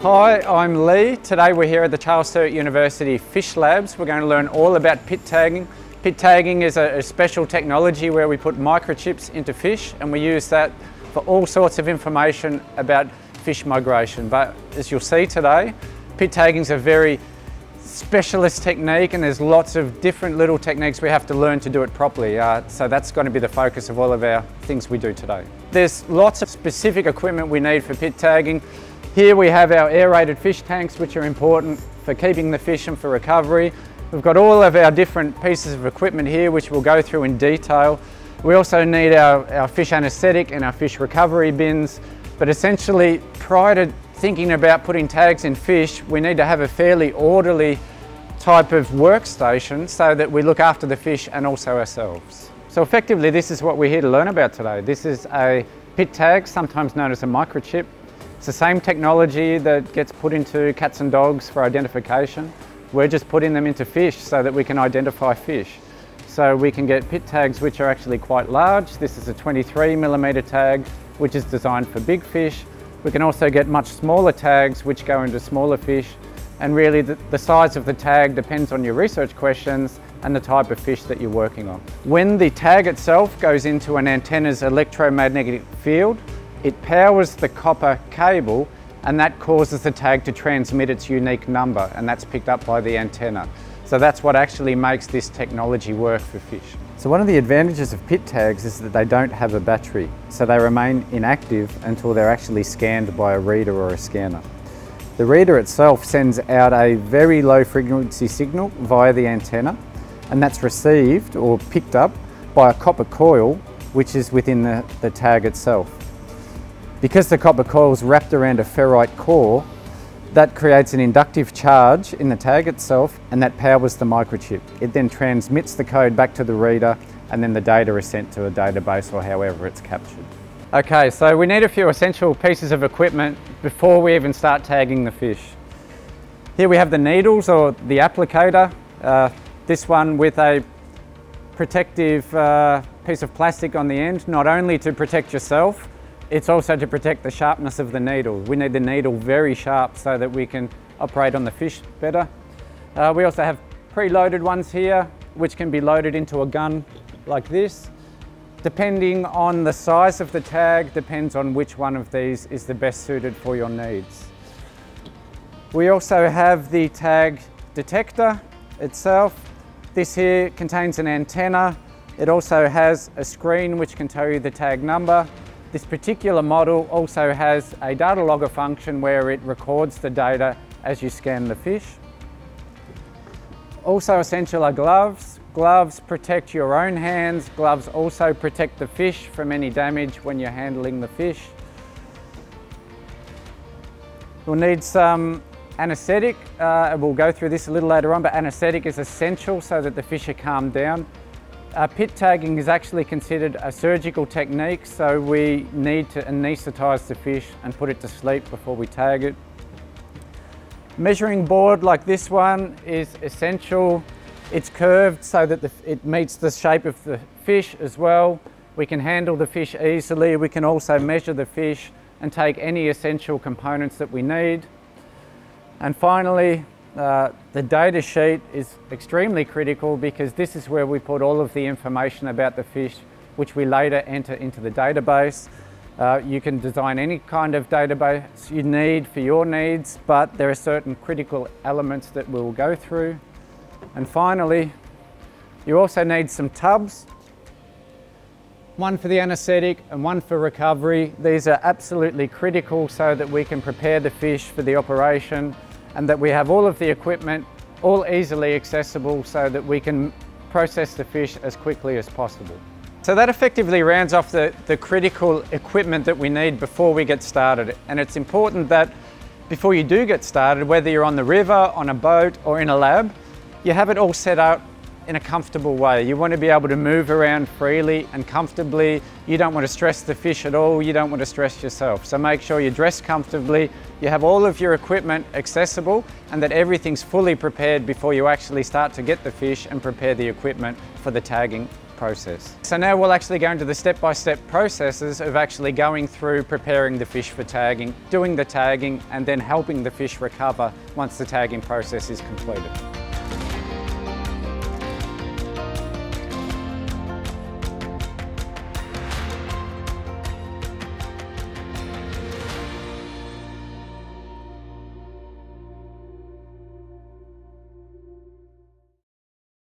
Hi, I'm Lee. Today we're here at the Charles Sturt University Fish Labs. We're going to learn all about pit tagging. Pit tagging is a special technology where we put microchips into fish and we use that for all sorts of information about fish migration. But as you'll see today, pit tagging is a very specialist technique and there's lots of different little techniques we have to learn to do it properly. So that's going to be the focus of all of our things we do today. There's lots of specific equipment we need for pit tagging. Here we have our aerated fish tanks, which are important for keeping the fish and for recovery. We've got all of our different pieces of equipment here, which we'll go through in detail. We also need our fish anaesthetic and our fish recovery bins. But essentially, prior to thinking about putting tags in fish, we need to have a fairly orderly type of workstation so that we look after the fish and also ourselves. So effectively, this is what we're here to learn about today. This is a pit tag, sometimes known as a microchip. It's the same technology that gets put into cats and dogs for identification. We're just putting them into fish so that we can identify fish. So we can get pit tags which are actually quite large. This is a 23mm tag, which is designed for big fish. We can also get much smaller tags which go into smaller fish. And really the size of the tag depends on your research questions and the type of fish that you're working on. When the tag itself goes into an antenna's electromagnetic field, it powers the copper cable and that causes the tag to transmit its unique number, and that's picked up by the antenna. So that's what actually makes this technology work for fish. So one of the advantages of pit tags is that they don't have a battery, so they remain inactive until they're actually scanned by a reader or a scanner. The reader itself sends out a very low frequency signal via the antenna, and that's received or picked up by a copper coil which is within the tag itself. Because the copper coil is wrapped around a ferrite core, that creates an inductive charge in the tag itself and that powers the microchip. It then transmits the code back to the reader and then the data is sent to a database or however it's captured. Okay, so we need a few essential pieces of equipment before we even start tagging the fish. Here we have the needles or the applicator. This one with a protective piece of plastic on the end, not only to protect yourself, it's also to protect the sharpness of the needle. We need the needle very sharp so that we can operate on the fish better. We also have preloaded ones here, which can be loaded into a gun like this. Depending on the size of the tag, depends on which one of these is the best suited for your needs. We also have the tag detector itself. This here contains an antenna. It also has a screen which can tell you the tag number. This particular model also has a data logger function where it records the data as you scan the fish. Also essential are gloves. Gloves protect your own hands. Gloves also protect the fish from any damage when you're handling the fish. We'll need some anaesthetic. We'll go through this a little later on, but anaesthetic is essential so that the fish are calmed down. Pit tagging is actually considered a surgical technique, so we need to anaesthetise the fish and put it to sleep before we tag it. Measuring board like this one is essential. It's curved so that it meets the shape of the fish as well. We can handle the fish easily. We can also measure the fish and take any essential components that we need. And finally, the data sheet is extremely critical because this is where we put all of the information about the fish which we later enter into the database. You can design any kind of database you need for your needs, but there are certain critical elements that we'll go through. And finally, you also need some tubs, one for the anaesthetic and one for recovery. These are absolutely critical so that we can prepare the fish for the operation and that we have all of the equipment all easily accessible so that we can process the fish as quickly as possible. So that effectively rounds off the critical equipment that we need before we get started. And it's important that before you do get started, whether you're on the river, on a boat or in a lab, you have it all set up in a comfortable way. You want to be able to move around freely and comfortably. You don't want to stress the fish at all. You don't want to stress yourself. So make sure you're dressed comfortably, you have all of your equipment accessible, and that everything's fully prepared before you actually start to get the fish and prepare the equipment for the tagging process. So now we'll actually go into the step-by-step processes of actually going through preparing the fish for tagging, doing the tagging, and then helping the fish recover once the tagging process is completed.